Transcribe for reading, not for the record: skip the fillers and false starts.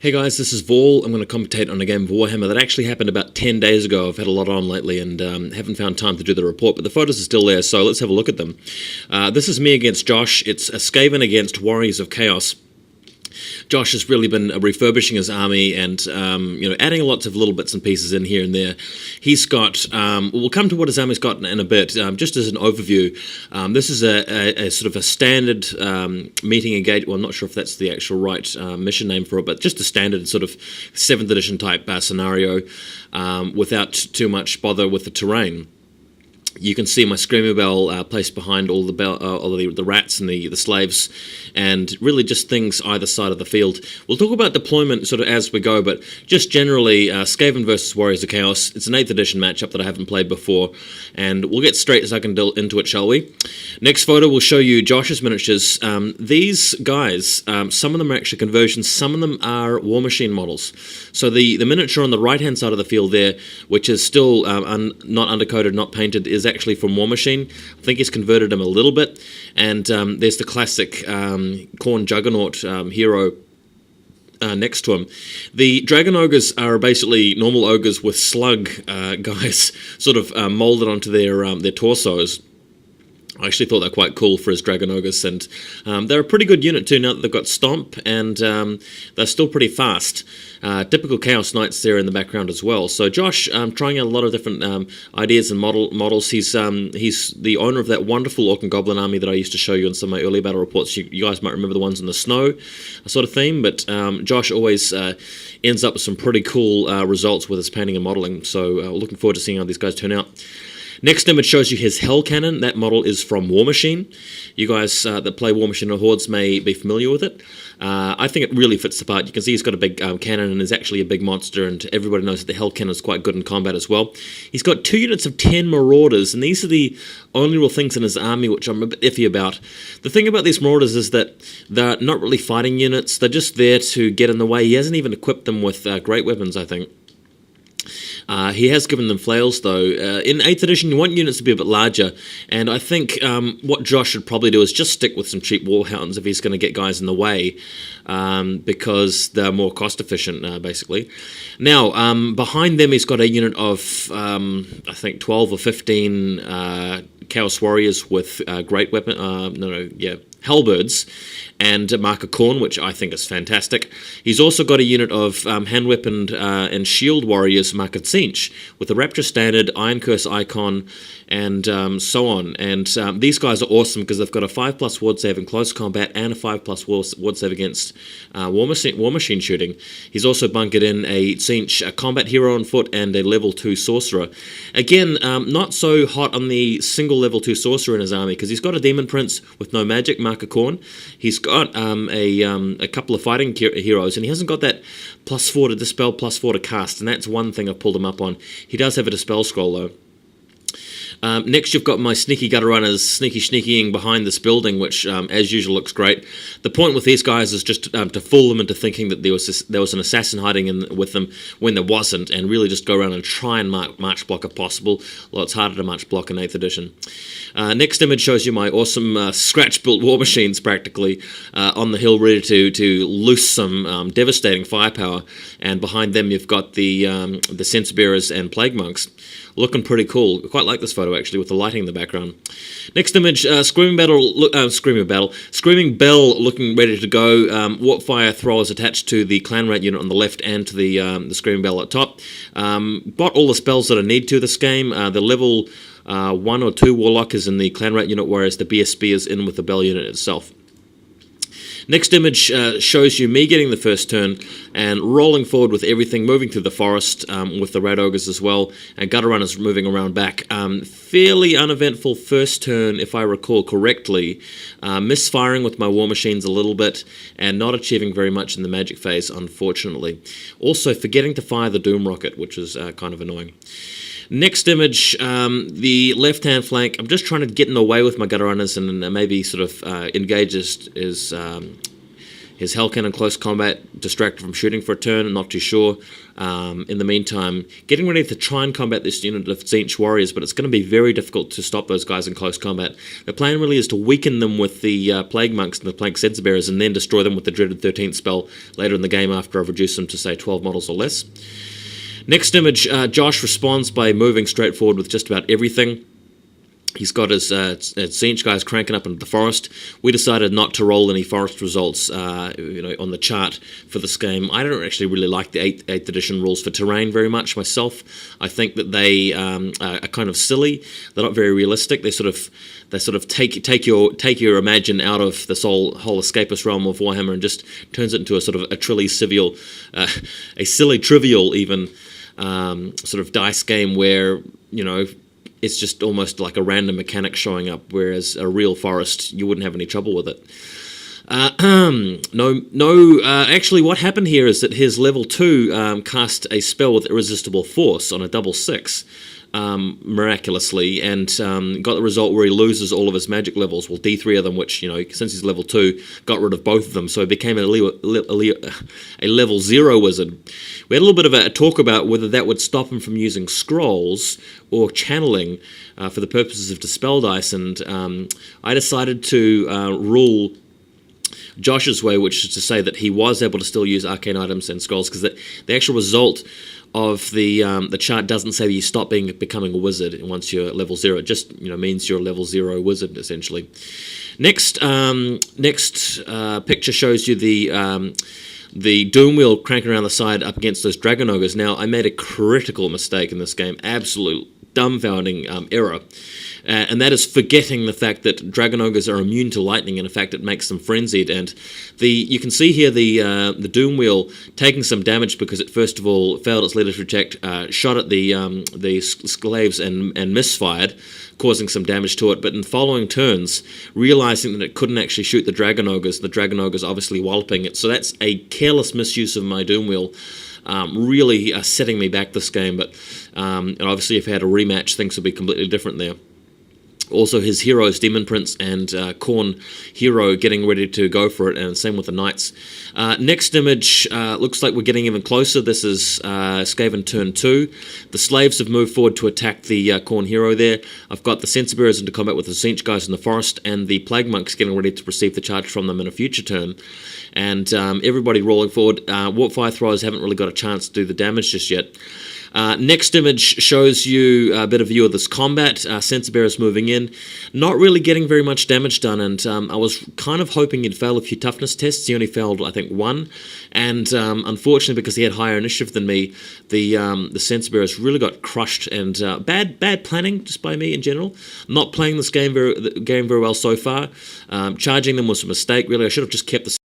Hey guys, this is Vol. I'm going to commentate on a game of Warhammer that actually happened about 10 days ago. I've had a lot on lately and haven't found time to do the report, but the photos are still there, so let's have a look at them. This is me against Josh. It's a Skaven against Warriors of Chaos. Josh has really been refurbishing his army and adding lots of little bits and pieces in here and there. He's got, we'll come to what his army's got in a bit. Just as an overview, this is a sort of a standard meeting engage. Well, I'm not sure if that's the actual right mission name for it, but just a standard sort of 7th edition type scenario without too much bother with the terrain. You can see my Screamer Bell placed behind all the rats and the slaves, and really just things either side of the field. We'll talk about deployment sort of as we go, but just generally, Skaven versus Warriors of Chaos. It's an 8th edition matchup that I haven't played before, and we'll get straight as I can into it, shall we? Next photo will show you Josh's miniatures. These guys, some of them are actually conversions, some of them are War Machine models. So the miniature on the right-hand side of the field there, which is still not undercoated, not painted, is actually from War Machine. I think he's converted him a little bit. And there's the classic Khorne Juggernaut hero next to him. The Dragon Ogres are basically normal ogres with slug guys sort of molded onto their torsos. I actually thought that quite cool for his Dragon Ogres, and they're a pretty good unit too now that they've got Stomp, and they're still pretty fast. Typical Chaos Knights there in the background as well. So Josh, trying out a lot of different ideas and models. He's the owner of that wonderful Orc and Goblin army that I used to show you in some of my early battle reports. You guys might remember the ones in the snow sort of theme, but Josh always ends up with some pretty cool results with his painting and modeling. So looking forward to seeing how these guys turn out. Next image shows you his Hell Cannon. That model is from War Machine. You guys that play War Machine or Hordes may be familiar with it. I think it really fits the part. You can see he's got a big cannon and is actually a big monster, and everybody knows that the Hell Cannon is quite good in combat as well. He's got 2 units of 10 Marauders, and these are the only real things in his army which I'm a bit iffy about. The thing about these Marauders is that they're not really fighting units. They're just there to get in the way. He hasn't even equipped them with great weapons, I think. He has given them flails, though. In 8th edition, you want units to be a bit larger, and I think what Josh should probably do is just stick with some cheap Warhounds if he's going to get guys in the way, because they're more cost-efficient, basically. Now, behind them, he's got a unit of, I think, 12 or 15 Chaos Warriors with great weapon, Halberds, and Mark of Khorne, which I think is fantastic. He's also got a unit of hand-weaponed and shield warriors, Mark of Tzeentch, with the Rapture Standard, Iron Curse Icon, and so on. And these guys are awesome because they've got a 5+ ward save in close combat and a 5+ ward save against War Machine shooting. He's also bunkered in a Tzeentch, a combat hero on foot, and a level 2 sorcerer. Again, not so hot on the single level 2 sorcerer in his army because he's got a Demon Prince with no magic, Mark of Khorne. He's got a couple of fighting heroes, and he hasn't got that +4 to dispel, +4 to cast, and that's one thing I've pulled him up on. He does have a dispel scroll though. Next, you've got my sneaky gutter runners sneakying behind this building, which, as usual, looks great. The point with these guys is just to fool them into thinking that there was an assassin hiding with them when there wasn't, and really just go around and try and march block if possible. Well, it's harder to march block in 8th edition. Next image shows you my awesome scratch-built War Machines, practically, on the hill, ready to loose some devastating firepower. And behind them, you've got the Censer Bearers and Plague Monks. Looking pretty cool. I quite like this photo actually with the lighting in the background. Next image, Screaming Bell looking ready to go. Warpfire throwers attached to the Clan Rat unit on the left and to the Screaming Bell at top. Got all the spells that I need to this game. The level 1 or 2 Warlock is in the Clan Rat unit, whereas the BSB is in with the Bell unit itself. Next image shows you me getting the first turn and rolling forward with everything, moving through the forest with the Rat Ogres as well, and Gutter Runners moving around back. Fairly uneventful first turn, if I recall correctly. Misfiring with my War Machines a little bit, and not achieving very much in the magic phase, unfortunately. Also forgetting to fire the Doom Rocket, which is kind of annoying. Next image, the left-hand flank. I'm just trying to get in the way with my Gutter Runners and maybe sort of engage his His Hellcan in close combat, distracted from shooting for a turn, not too sure. In the meantime, getting ready to try and combat this unit of Tzeentch warriors, but it's going to be very difficult to stop those guys in close combat. The plan really is to weaken them with the Plague Monks and the Plague Censer Bearers, and then destroy them with the dreaded 13th spell later in the game after I've reduced them to, say, 12 models or less. Next image, Josh responds by moving straight forward with just about everything. He's got his Tzeentch guys cranking up into the forest. We decided not to roll any forest results on the chart for this game. I don't actually really like the 8th edition rules for terrain very much myself. I think that they are kind of silly. They're not very realistic. They sort of take your imagine out of this whole escapist realm of Warhammer and just turns it into a sort of a silly trivial even sort of dice game where it's just almost like a random mechanic showing up, whereas a real forest, you wouldn't have any trouble with it. Actually what happened here is that his level 2 cast a spell with Irresistible Force on a double 6, miraculously, and got the result where he loses all of his magic levels, well, D3 of them, which, since he's level 2, got rid of both of them, so he became a level 0 wizard. We had a little bit of a talk about whether that would stop him from using scrolls or channeling for the purposes of Dispel Dice, and I decided to rule Josh's way, which is to say that he was able to still use arcane items and scrolls, because the actual result of the chart doesn't say that you stop becoming a wizard once you're level 0. It just means you're a level 0 wizard essentially. Next picture shows you the Doom Wheel cranking around the side up against those Dragon Ogres. Now, I made a critical mistake in this game, absolute dumbfounding error. And that is forgetting the fact that Dragon Ogres are immune to lightning, and in fact it makes them frenzied. And you can see here the Doom Wheel taking some damage because it first of all failed its leadership check, shot at the slaves and misfired, causing some damage to it. But in following turns, realizing that it couldn't actually shoot the Dragon Ogres obviously walloping it. So that's a careless misuse of my Doom Wheel. Really setting me back this game, but and obviously if I had a rematch, things would be completely different there. Also, his heroes, Demon Prince and Khorne Hero, getting ready to go for it, and same with the Knights. Next image looks like we're getting even closer. This is Skaven turn 2. The slaves have moved forward to attack the Khorne Hero there. I've got the Censer Bearers into combat with the Tzeentch guys in the forest, and the Plague Monks getting ready to receive the charge from them in a future turn. And everybody rolling forward. Warp Fire Throwers haven't really got a chance to do the damage just yet. Next image shows you a bit of view of this combat. Censer Bearers moving in, not really getting very much damage done, and I was kind of hoping he'd fail a few toughness tests. He only failed, I think, 1, and unfortunately, because he had higher initiative than me, the Censer Bearers really got crushed, and bad planning just by me in general. Not playing this game very well so far. Charging them was a mistake. Really, I should have just kept the